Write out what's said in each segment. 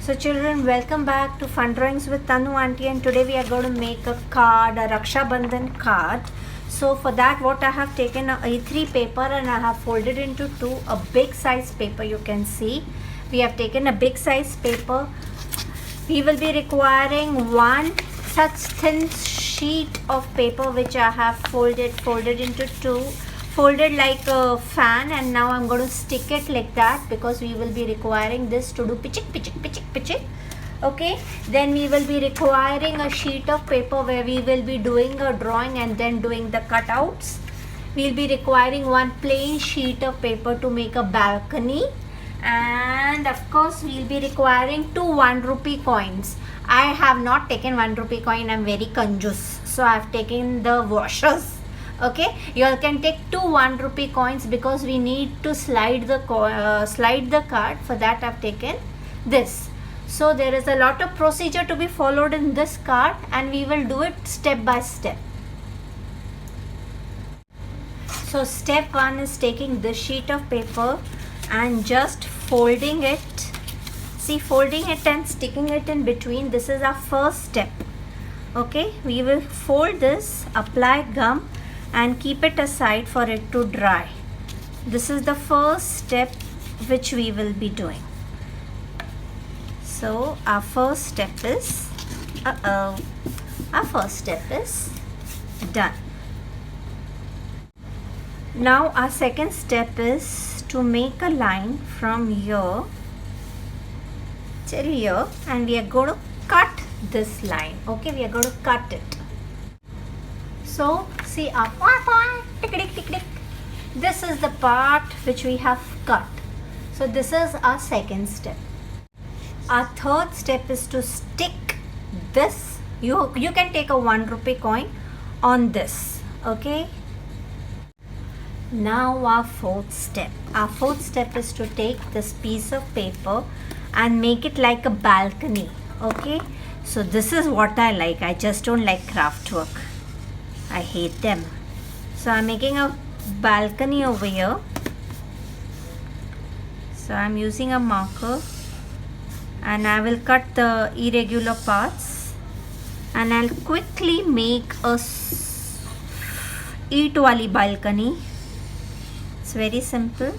So children, welcome back to Fun Drawings with Tanu Auntie, and today we are going to make a card, a Raksha Bandhan card. So for that, what I have taken a A3 paper and I have folded into two, a big size paper. You can see we have taken a big size paper. We will be requiring one such thin sheet of paper which I have folded into two, folded like a fan, and now I'm going to stick it like that because we will be requiring this to do pichik. Okay, then we will be requiring a sheet of paper where we will be doing a drawing and then doing the cutouts. We'll be requiring one plain sheet of paper to make a balcony, and of course we'll be requiring two 1 rupee coins. I have not taken 1 rupee coin, I'm very conjuice, so I have taken the washers. Okay, you all can take two 1 rupee coins because we need to slide the card. For that I've taken this. So there is a lot of procedure to be followed in this card, and we will do it step by step. So step 1 is taking this sheet of paper and just folding it. See, folding it and sticking it in between. This is our first step. Okay, we will fold this, apply gum and keep it aside for it to dry. This is the first step which we will be doing. So our first step is done. Now our second step is to make a line from here till here, and we are going to cut this line. Okay, we are going to cut it. So see, this is the part which we have cut. So this is our second step. Our third step is to stick this. You can take a 1 rupee coin on this. Okay. Now our fourth step. Our fourth step is to take this piece of paper and make it like a balcony. Okay. So this is what I like. I just don't like craft work. I hate them. So I'm making a balcony over here. So I'm using a marker and I will cut the irregular parts, and I'll quickly make a eat wali balcony. It's very simple.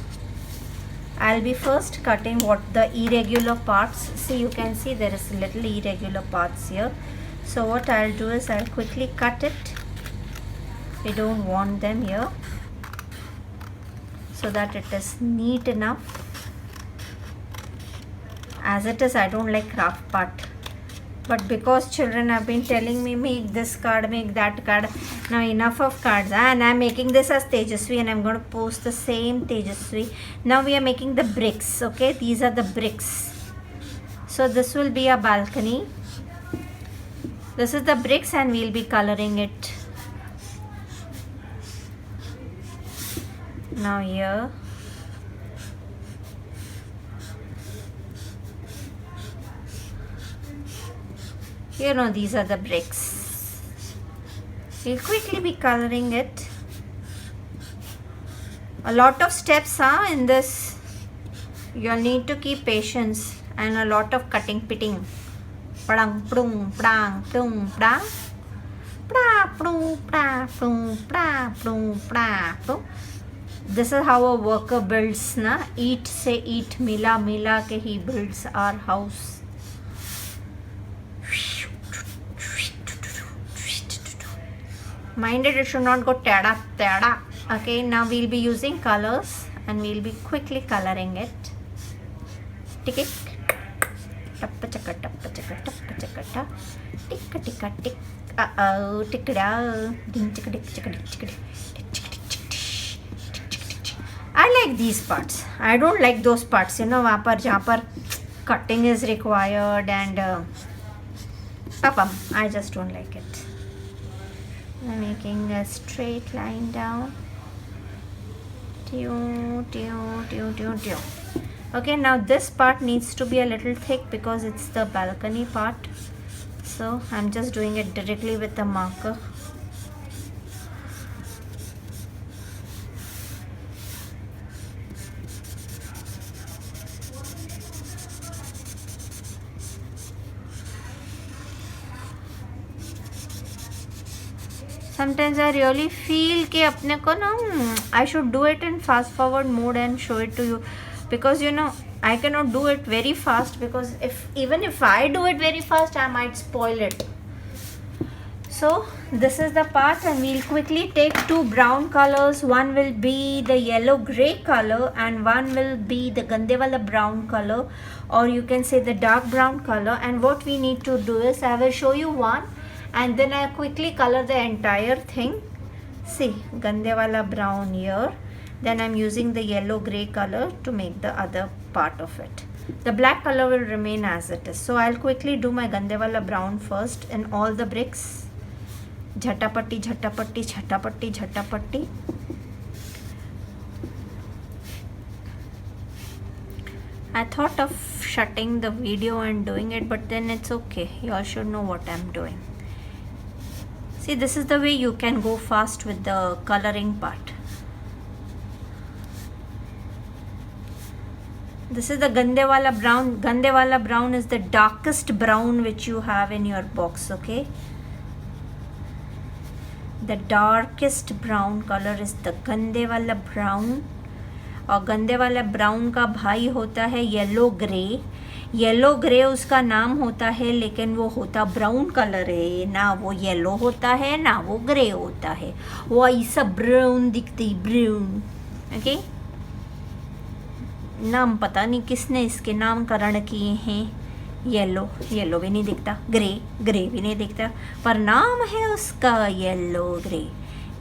I'll be first cutting what the irregular parts. See, you can see there is little irregular parts here. So what I'll do is I'll quickly cut it. We don't want them here, so that it is neat enough. As it is, I don't like craft part, but because children have been telling me make this card, make that card, now enough of cards. And I'm making this as Tejasvi, and I'm going to post the same Tejasvi. Now we are making the bricks. Okay, these are the bricks. So this will be a balcony. This is the bricks, and we'll be coloring it. Now here, these are the bricks. We'll quickly be coloring it. A lot of steps are in this. You'll need to keep patience and a lot of cutting, pitting. Pradang, prung, pradang, prung, pradang. Pra, prung, pra, prung, pra, prung, pra, prung. This is how a worker builds, na? Eat se eat, mila mila ke he builds our house. Mind it should not go tada tada. Okay, now we'll be using colors and we'll be quickly coloring it. Tick it. Tappa chaka tappa chaka tappa chaka ta. Ticka ticka tick. Tick da. Ding chicka tick chicka tick chicka tick. I like these parts. I don't like those parts, वहाँ पर जहाँ पर cutting is required and I just don't like it. I'm making a straight line down. Okay, now this part needs to be a little thick because it's the balcony part. So I'm just doing it directly with the marker. Sometimes I really feel कि अपने को ना I should do it in fast forward mode and show it to you, because I cannot do it very fast, because even if I do it very fast I might spoil it. So this is the part, and we'll quickly take two brown colors. One will be the yellow gray color and one will be the gande wala brown color, or you can say the dark brown color. And what we need to do is, I will show you one and then I'll quickly color the entire thing. See, gande wala brown here, then I'm using the yellow gray color to make the other part of it. The black color will remain as it is. So I'll quickly do my gande wala brown first in all the bricks. झटापट्टी झटापट्टी झटापट्टी झटापट्टी. I thought of shutting the video and doing it, but then it's okay. You all should know what I'm doing. See, this is the way you can go fast with the coloring part. This is the gande wala brown. Gande wala brown is the darkest brown which you have in your box, okay? The darkest brown color is the गंदे वाला brown, और गंदे वाला brown का भाई होता है yellow grey. Yellow grey उसका नाम होता है, लेकिन वो होता ब्राउन कलर है ना. वो येलो होता है ना वो ग्रे होता है, वो ऐसा ब्राउन दिखती, ब्राउन. ओके, नाम पता नहीं किसने इसके नामकरण किए हैं. येलो, येलो भी नहीं दिखता. ग्रे, ग्रे भी नहीं दिखता, पर नाम है उसका yellow grey.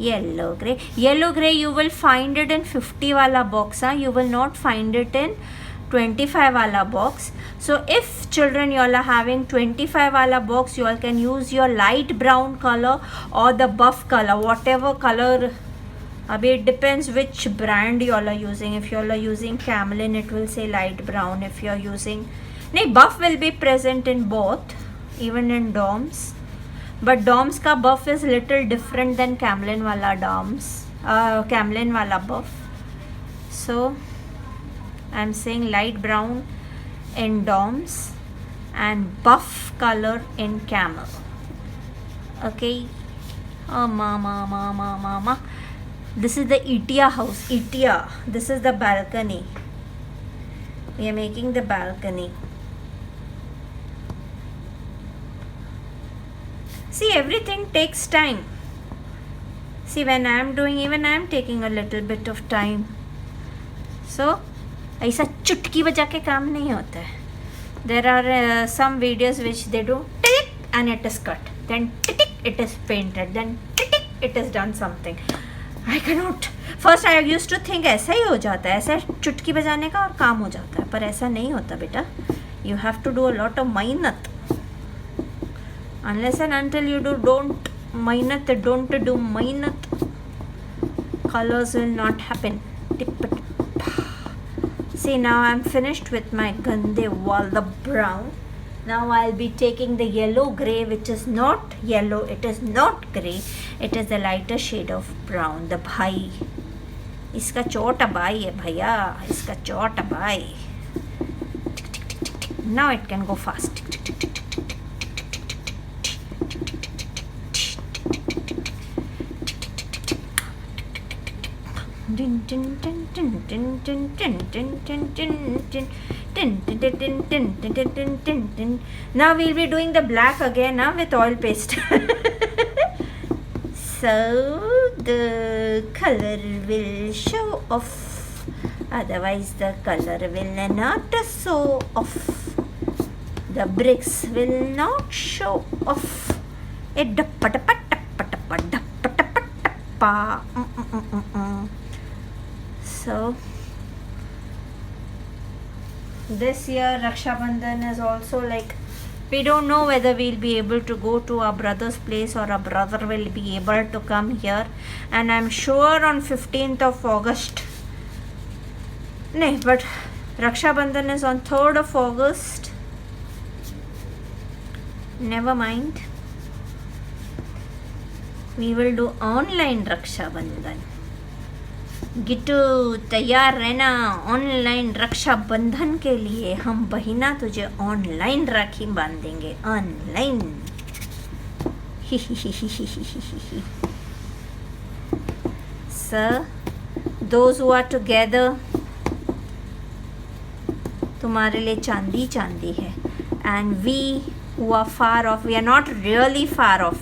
Yellow grey, yellow grey you will find it in 50 वाला box. You will not find it in 25 वाला box. So if children, you all are having 25 वाला box, you all can use your light brown color or the buff color, whatever color. Abhi it depends which brand you all are using. If you all are using Camlin, it will say light brown. If you are using buff will be present in both, even in DOMS, but DOMS का buff is little different than Camlin वाला DOMS, Camlin वाला buff. So I'm saying light brown in DOMS and buff color in Camel. Okay. Oh mama. This is the ITIA house. ITIA. This is the balcony. We are making the balcony. See, everything takes time. See, when I am doing, even I am taking a little bit of time. So, ऐसा चुटकी बजा के काम नहीं होता है. There are some videos which they do tick and it is cut. Then tick it is painted. Then tick it is done something. I cannot. First I used to think ऐसा ही हो जाता है, ऐसा चुटकी बजाने का और काम हो जाता है, पर ऐसा नहीं होता बेटा. You have to do a lot of मेहनत. Unless and until you don't mehnat, don't do mehnat, colors will not happen. See, now I'm finished with my gande wala brown. Now I'll be taking the yellow gray, which is not yellow, it is not gray, it is the lighter shade of brown. The bhai, इसका छोटा भाई है भैया, इसका छोटा भाई. Now it can go fast. Now we'll be doing the black again with oil paste. So the color will show off, otherwise the color will not show off. The bricks will not show off. So this year Raksha Bandhan is also like, we don't know whether we'll be able to go to our brother's place or our brother will be able to come here. And I'm sure on 15th of August. No, but Raksha Bandhan is on 3rd of August. Never mind. We will do online Raksha Bandhan. Gittu तैयार रहना online रक्षा बंधन के लिए. हम बहिना तुझे online rakhi बांधेंगे, online. those who are together, तुम्हारे लिए चांदी चांदी है. And we who are far off, we are not really far off.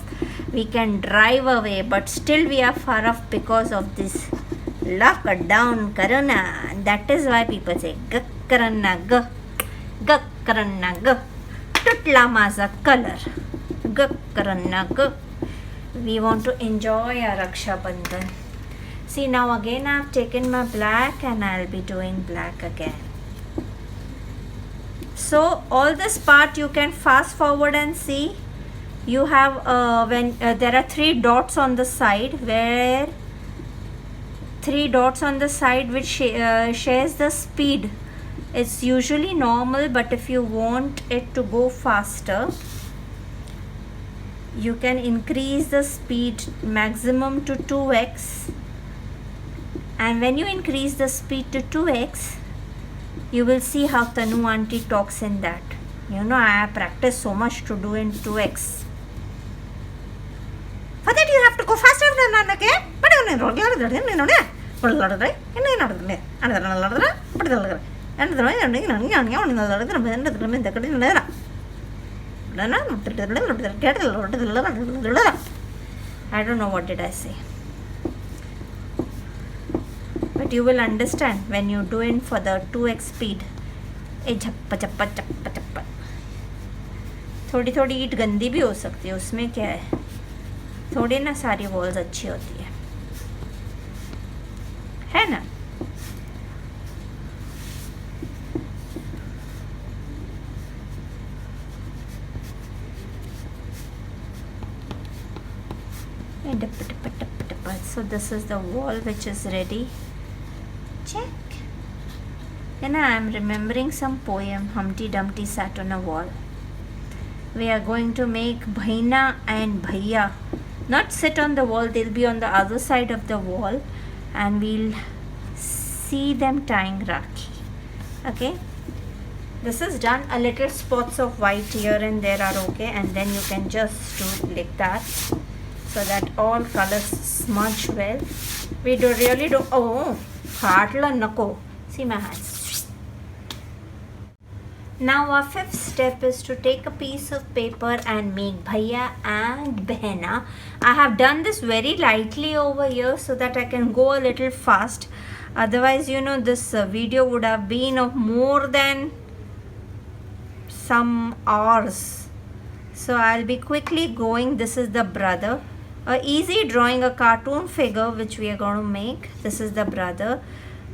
We can drive away, but still we are far off because of this lockdown corona. That is why people say g corona g corona g. Tutla माझा color g corona g. We want to enjoy our Raksha Bandhan. See, now again I have taken my black and I'll be doing black again. So all this part you can fast forward and see. You have when there are 3 dots on the side, where 3 dots on the side which shares the speed. It's usually normal, but if you want it to go faster, you can increase the speed maximum to 2x. And when you increase the speed to 2x, you will see how Tanu auntie talks in that. You know, I have practiced so much to do in 2x. For that you have to go faster than okay? But you know, I don't know what did I say. But you will understand when you do it for the 2x speed. थोड़ी थोड़ी ईट गंदी भी हो सकती है, उसमें क्या है, थोड़ी ना सारी वॉल्स अच्छी होती है ना. So this is the wall which is ready. Check. And I am remembering some poem. Humpty Dumpty sat on a wall. We are going to make Bhaina and Bhaiya not sit on the wall, they'll be on the other side of the wall, and we'll see them tying Rakhi. Okay, this is done. A little spots of white here and there are okay, and then you can just do it like that so that all colors smudge well. We do really do. Oh, Hartla Nako. See my hands. Now our fifth step is to take a piece of paper and make Bhaiya and Behna. I have done this very lightly over here so that I can go a little fast. Otherwise, you know, this video would have been of more than some hours. So I'll be quickly going. This is the brother. A easy drawing, a cartoon figure which we are going to make. This is the brother.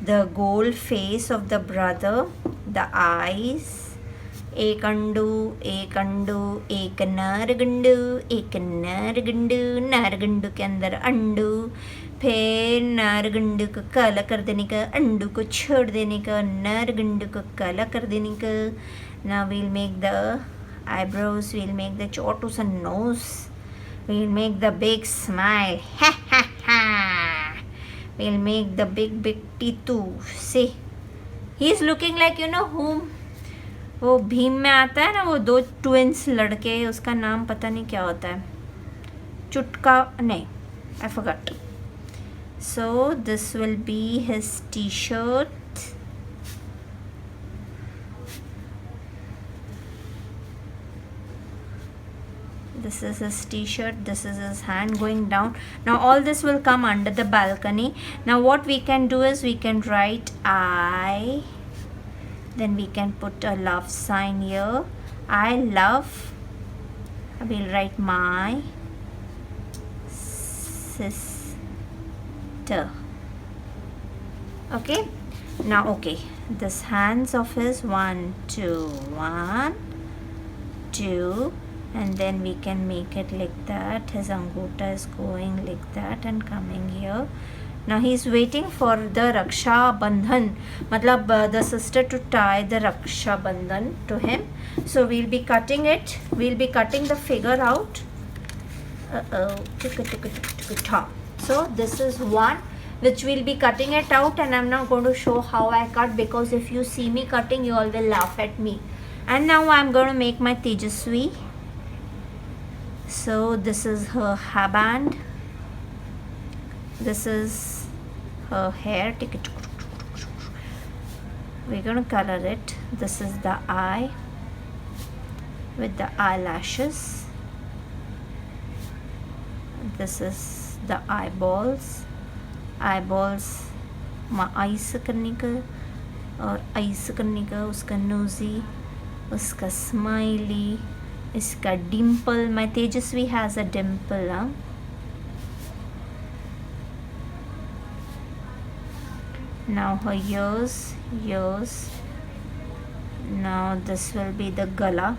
The gold face of the brother. The eyes. एक undo एक नारगंडू, एक नारगंडू के अंदर undo, फिर नारगंडू को काला कर देने का, अंडू को छोड़ देने का, नारगंडू को काला कर देने का. Now we'll make the eyebrows, we'll make the chotus and nose, we'll make the big smile, ha ha ha, we'll make the big teeth too. See, he's looking like, you know whom, वो भीम में आता है ना, वो 2 twins लड़के, उसका नाम पता नहीं क्या होता है, चुटका नहीं, I forgot. So this will be his t-shirt. This is his t-shirt, this is his hand going down. Now all this will come under the balcony. Now what we can do is we can write I, then we can put a love sign here. I love, we'll write my sister. Okay, now okay, this hands of his 1 2 1 2, and then we can make it like that. His anguta is going like that and coming here. Now he is waiting for the Raksha Bandhan, matlab the sister to tie the Raksha Bandhan to him. So we'll be cutting it. We'll be cutting the figure out. So this is one which we'll be cutting it out, and I'm not going to show how I cut, because if you see me cutting, you all will laugh at me. And now I'm going to make my Tejaswi. So this is her hairband. This is her hair. We're going to color it. This is the eye with the eyelashes. This is the eyeballs. eyes करने का और eyes करने का, उसका nosy, उसका smiley, इसका dimple. My Tejasvi has a dimple, huh? Now her ears. Now this will be the gala.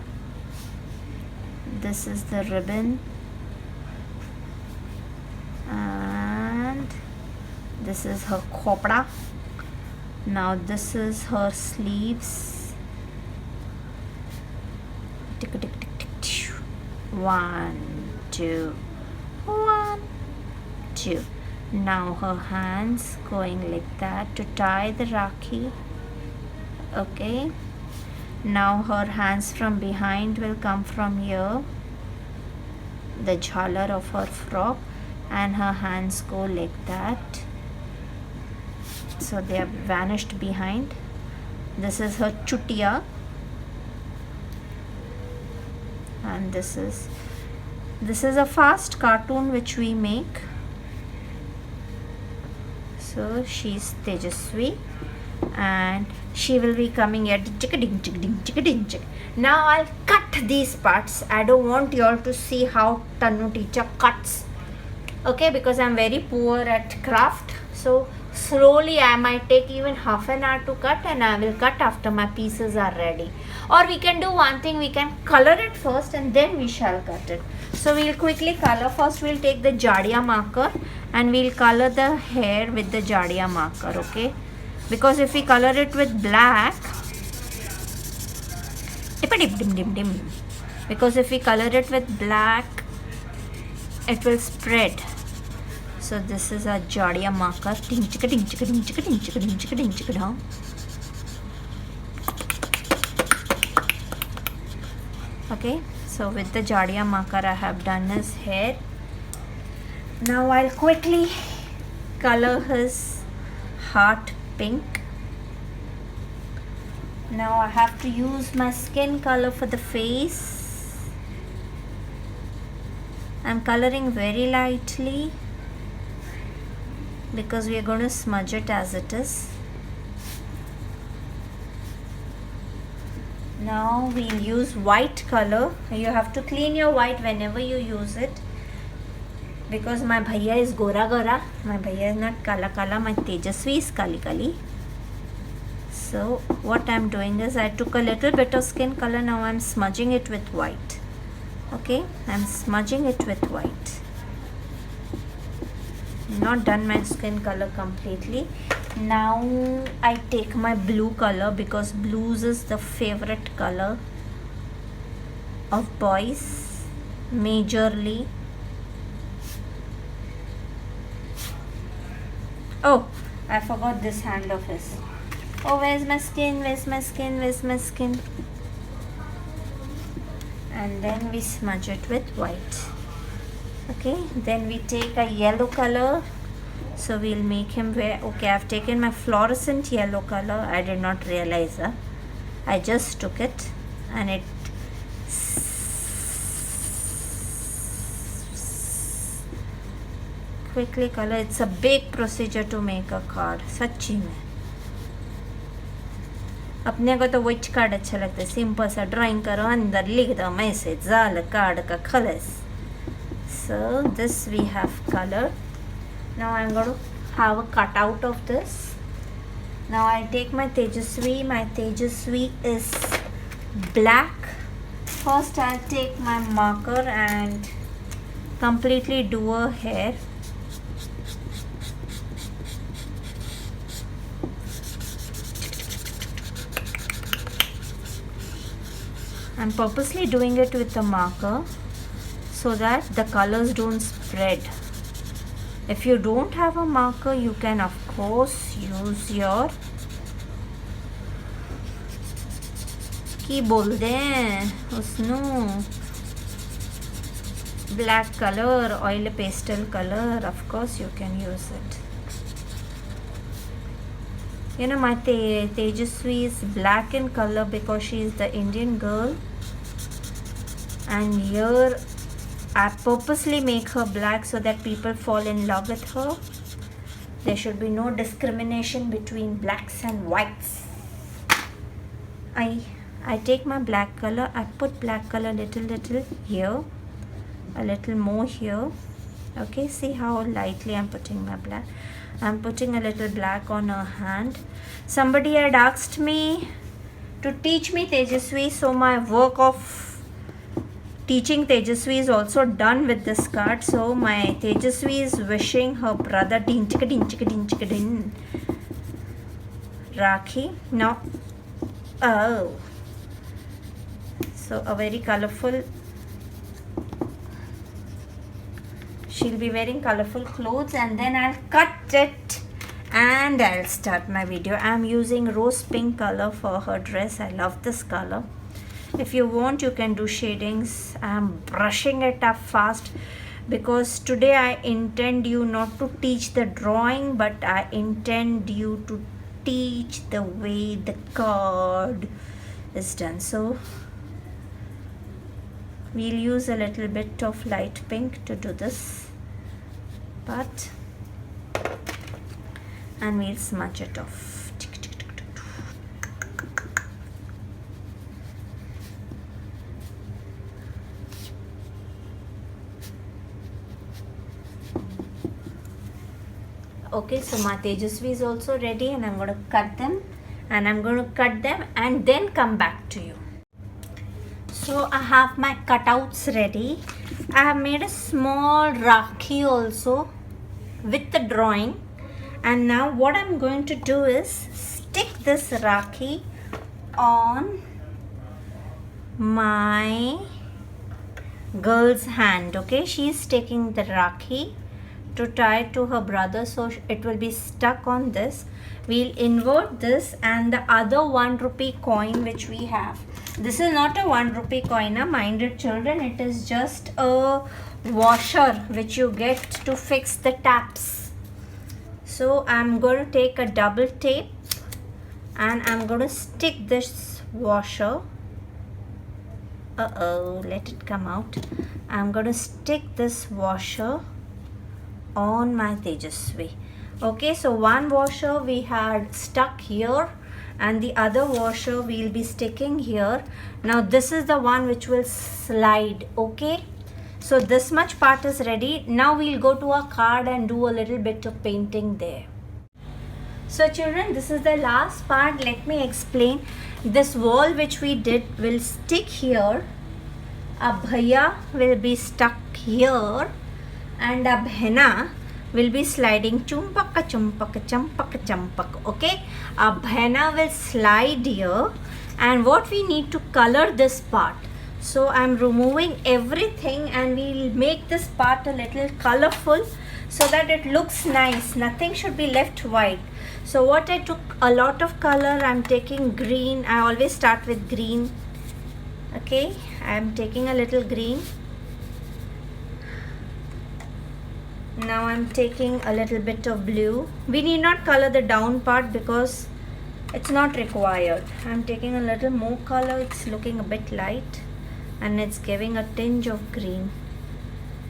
This is the ribbon, and this is her khopda. Now this is her sleeves. Tick tick tick tick. 1 2 1 2. Now her hands going like that to tie the rakhi. Okay. Now her hands from behind will come from here, the jhalar of her frock, and her hands go like that. So they have vanished behind. This is her chutiya, and this is a fast cartoon which we make. So she's Tejasvi, and she will be coming at chick. Now I'll cut these parts. I don't want you all to see how Tanu teacher cuts, okay, because I'm very poor at craft. So slowly I might take even half an hour to cut, and I will cut after my pieces are ready. Or we can do one thing, we can color it first and then we shall cut it. So we'll quickly color. First we'll take the Jadiya marker and we'll color the hair with the Jadiya marker, okay? Because if we color it with black, because if we color it with black, it will spread. So this is a Jadiya marker. Okay, so with the Jadiya marker I have done his hair. Now I'll quickly color his heart pink. Now I have to use my skin color for the face. I'm coloring very lightly because we are going to smudge it as it is. Now we'll use white color. You have to clean your white whenever you use it, because my bhaiya is gora. My bhaiya is not kala. My Tejasvi is kali. So what I'm doing is I took a little bit of skin color. Now I'm smudging it with white. Okay, I'm smudging it with white. Not done my skin color completely. Now I take my blue color, because blues is the favorite color of boys majorly. Oh, I forgot this hand of his. Oh, where's my skin? And then we smudge it with white. Okay, then we take a yellow color. So we'll make him wear. Okay, I've taken my fluorescent yellow color. I did not realize I just took it, and it quickly color. It's a big procedure to make a card. सच्ची में अपने को तो which card अच्छा लगता है. Simple सा drawing करो, अंदर लिख दो मैसेज, जाल कार्ड का खलस. So this we have colored. Now I'm going to have a cutout of this. Now I take my Tejasvi. My Tejasvi is black. First I'll take my marker and completely do her hair. I'm purposely doing it with a marker so that the colors don't spread. If you don't have a marker, you can of course use your की बोलते हैं उसनु black color, oil pastel color. Of course you can use it. You know, my Tejaswi is black in color because she is the Indian girl, and here I purposely make her black so that people fall in love with her. There should be no discrimination between blacks and whites. I take my black color, I put black color little here, a little more here. Okay, see how lightly I'm putting my black. I'm putting a little black on her hand. Somebody had asked me to teach me Tejaswi, so my work of teaching Tejaswi is also done with this card. So my Tejaswi is wishing her brother din Rakhi. Now, oh, so a very colorful. She'll be wearing colorful clothes, and then I'll cut it and I'll start my video. I'm using rose pink color for her dress. I love this color. If you want, you can do shadings. I'm brushing it up fast because today I intend you not to teach the drawing, but I intend you to teach the way the card is done. So we'll use a little bit of light pink to do this part, and we'll smudge it off. Okay, so my Tejasvi is also ready, and I'm going to cut them, and then come back to you. So I have my cutouts ready. I have made a small Rakhi also with the drawing, and now what I'm going to do is stick this Rakhi on my girl's hand. Okay, she is taking the Rakhi to tie to her brother, so it will be stuck on this. We'll invert this, and the other 1 rupee coin which we have, this is not a 1 rupee coin, mind it children, it is just a washer which you get to fix the taps. So I'm going to take a double tape and I'm going to stick this washer. Let it come out. I'm going to stick this washer on my Tejasvi. Okay, so one washer we had stuck here and the other washer we'll be sticking here. Now this is the one which will slide. Okay, so this much part is ready. Now we'll go to our card and do a little bit of painting there. So children, this is the last part. Let me explain. This wall which we did will stick here. A bhaiya will be stuck here and a bhena will be sliding chumpaka chumpaka chumpaka champak. Okay, a bhena will slide here, and what we need to color this part. So I'm removing everything and we'll make this part a little colorful so that it looks nice. Nothing should be left white. So what I took a lot of color. I'm taking green. I always start with green. Okay, I'm taking a little green. Now I'm taking a little bit of blue. We need not color the down part because it's not required. I'm taking a little more color. It's looking a bit light and it's giving a tinge of green.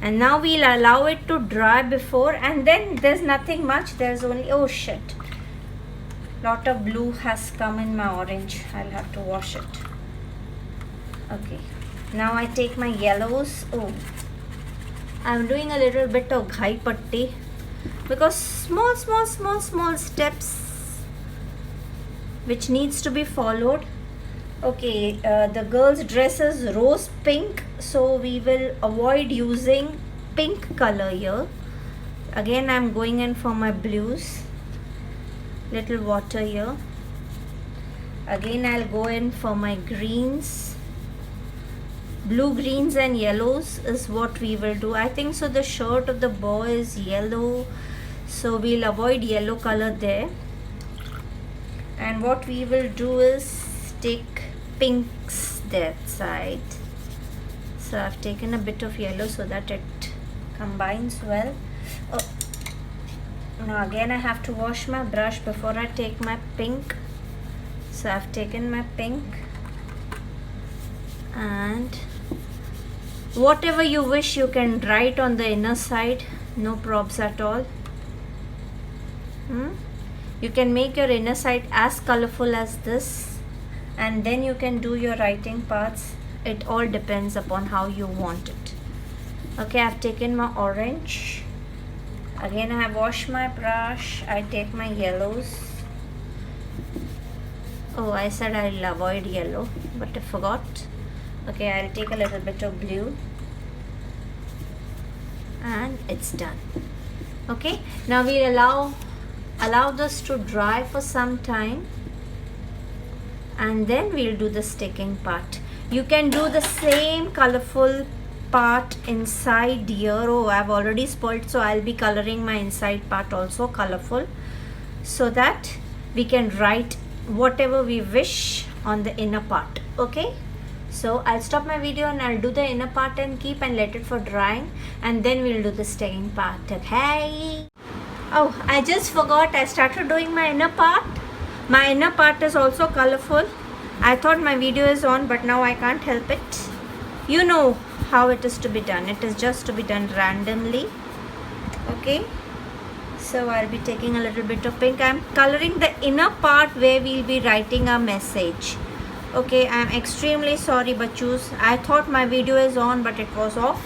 And now we'll allow it to dry before, and then there's nothing much. There's only, oh shit, lot of blue has come in my orange. I'll have to wash it. Okay, now I take my yellows. Oh, I'm doing a little bit of ghai patti because small steps which needs to be followed. Okay, the girl's dress is rose pink, so we will avoid using pink color here. Again, I'm going in for my blues. Little water here. Again, I'll go in for my greens. Blue, greens and yellows is what we will do. I think so the shirt of the boy is yellow, so we'll avoid yellow color there. And what we will do is stick pinks that side. So I've taken a bit of yellow so that it combines well. Oh. Now again I have to wash my brush before I take my pink. So I've taken my pink, and whatever you wish you can write on the inner side, no probs at all. You can make your inner side as colorful as this, and then you can do your writing parts. It all depends upon how you want it. Okay, I've taken my orange. Again I have washed my brush. I take my yellows. Oh, I said I'll avoid yellow, but I forgot. Okay, I'll take a little bit of blue, and it's done. Okay, now we'll allow this to dry for some time, and then we'll do the sticking part. You can do the same colorful part inside here. Oh, I've already spoiled, so I'll be coloring my inside part also colorful, so that we can write whatever we wish on the inner part. Okay, so I'll stop my video and I'll do the inner part and keep and let it for drying, and then we'll do the sticking part. Okay. Oh, I just forgot, I started doing my inner part. My inner part is also colorful. I thought my video is on, but now I can't help it. You know how it is to be done. It is just to be done randomly. Okay, so I'll be taking a little bit of pink. I'm coloring the inner part where we'll be writing a message. Okay, I'm extremely sorry, bachus. I thought my video is on, but it was off.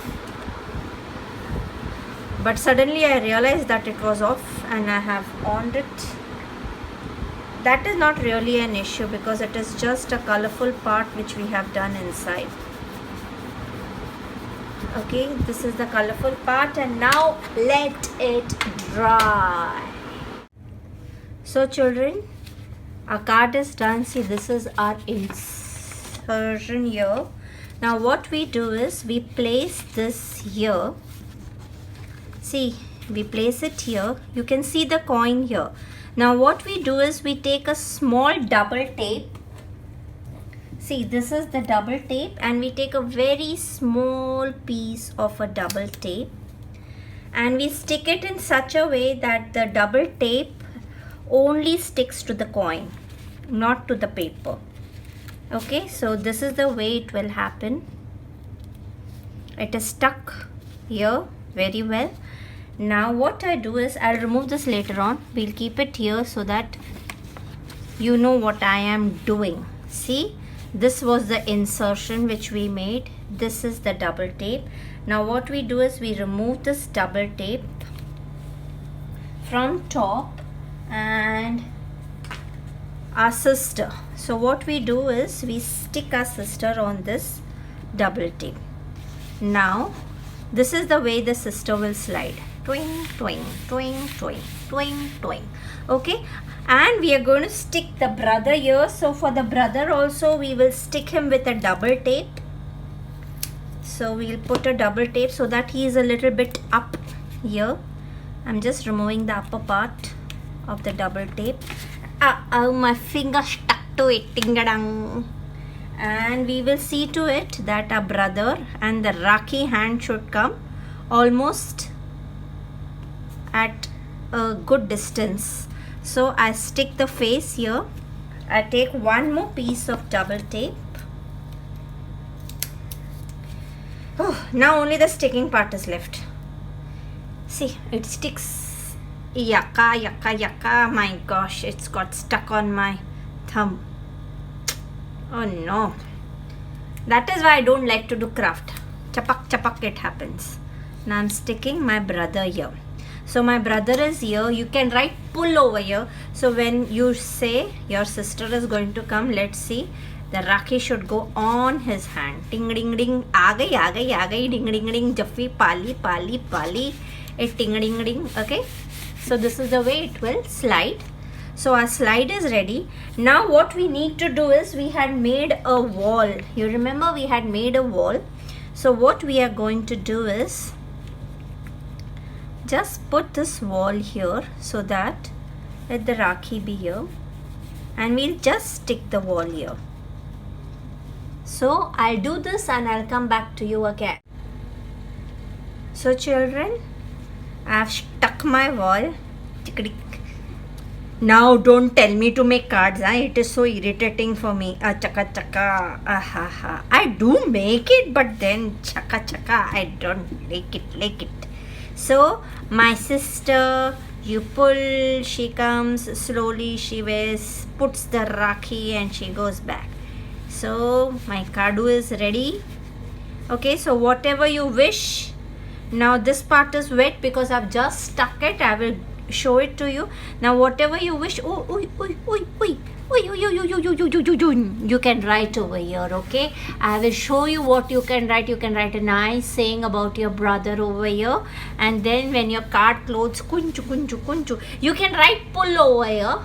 But suddenly I realized that it was off, and I have on it. That is not really an issue, because it is just a colorful part which we have done inside. Okay, this is the colorful part, and now let it dry. So children, our card is done. See, this is our insertion here. Now what we do is we place this here. See, we place it here. You can see the coin here. Now what we do is we take a small double tape. See, this is the double tape, and we take a very small piece of a double tape, and we stick it in such a way that the double tape only sticks to the coin, not to the paper. Okay, so this is the way it will happen. It is stuck here very well. Now what I do is I'll remove this later on. We'll keep it here so that you know what I am doing. See, this was the insertion which we made. This is the double tape. Now what we do is we remove this double tape from top and our sister. So what we do is we stick our sister on this double tape. Now this is the way the sister will slide. Twing, twing, twing, twing, twing, twing. Okay, and we are going to stick the brother here. So for the brother also we will stick him with a double tape. So we'll put a double tape so that he is a little bit up here. I'm just removing the upper part of the double tape. Oh, my finger stuck to it. Ding-a-dang. And we will see to it that our brother and the Rakhi hand should come almost at a good distance. So I stick the face here. I take one more piece of double tape. Oh, now only the sticking part is left. See, it sticks. Yaka, yaka, yaka. My gosh, it's got stuck on my thumb. Oh no. That is why I don't like to do craft. Chapak, chapak, it happens. Now I'm sticking my brother here. So my brother is here. You can write pull over here. So when you say your sister is going to come, let's see. The Rakhi should go on his hand. Ding ding ding. Aa gayi, ding ding ding. Jaffi, pali, pali, pali. It ding ding ding. Okay. So this is the way it will slide. So our slide is ready. Now what we need to do is we had made a wall. You remember we had made a wall. So what we are going to do is just put this wall here so that let the Rakhi be here, and we'll just stick the wall here. So I'll do this and I'll come back to you again. So children, I've stuck my wall. Now don't tell me to make cards. It is so irritating for me. Chaka chaka. I do make it, but then chaka chaka. I don't like it. So my sister, you pull, she comes slowly, she wears, puts the rakhi and she goes back. So my kadu is ready. Okay, so whatever you wish. Now this part is wet because I've just stuck it. I will show it to you. Now whatever you wish. You can write over here. Okay, I will show you what you can write. You can write a nice saying about your brother over here, and then when your card closes, kunchu, you can write pull over here.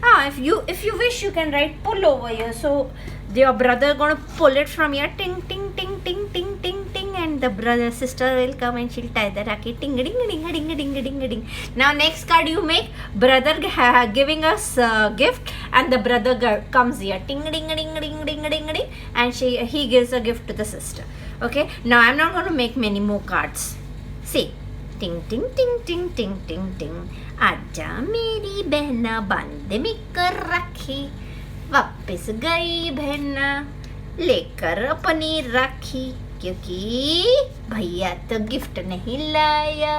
If you wish, you can write pull over here. So your brother gonna pull it from here, ting ting ting ting ting ting ting, and the brother sister will come and she'll tie the rakhi, ting ding ding ding. Now next card you make, brother giving us gift, and the brother comes here, ting ding ding, and he gives a gift to the sister. Okay, now I'm not going to make many more cards. See, ting ting ting ting ting ting ting, आजा मेरी बहना बांध में कर रखी, वापस गई बहना लेकर अपनी राखी, क्योंकि भैया तो गिफ्ट नहीं लाया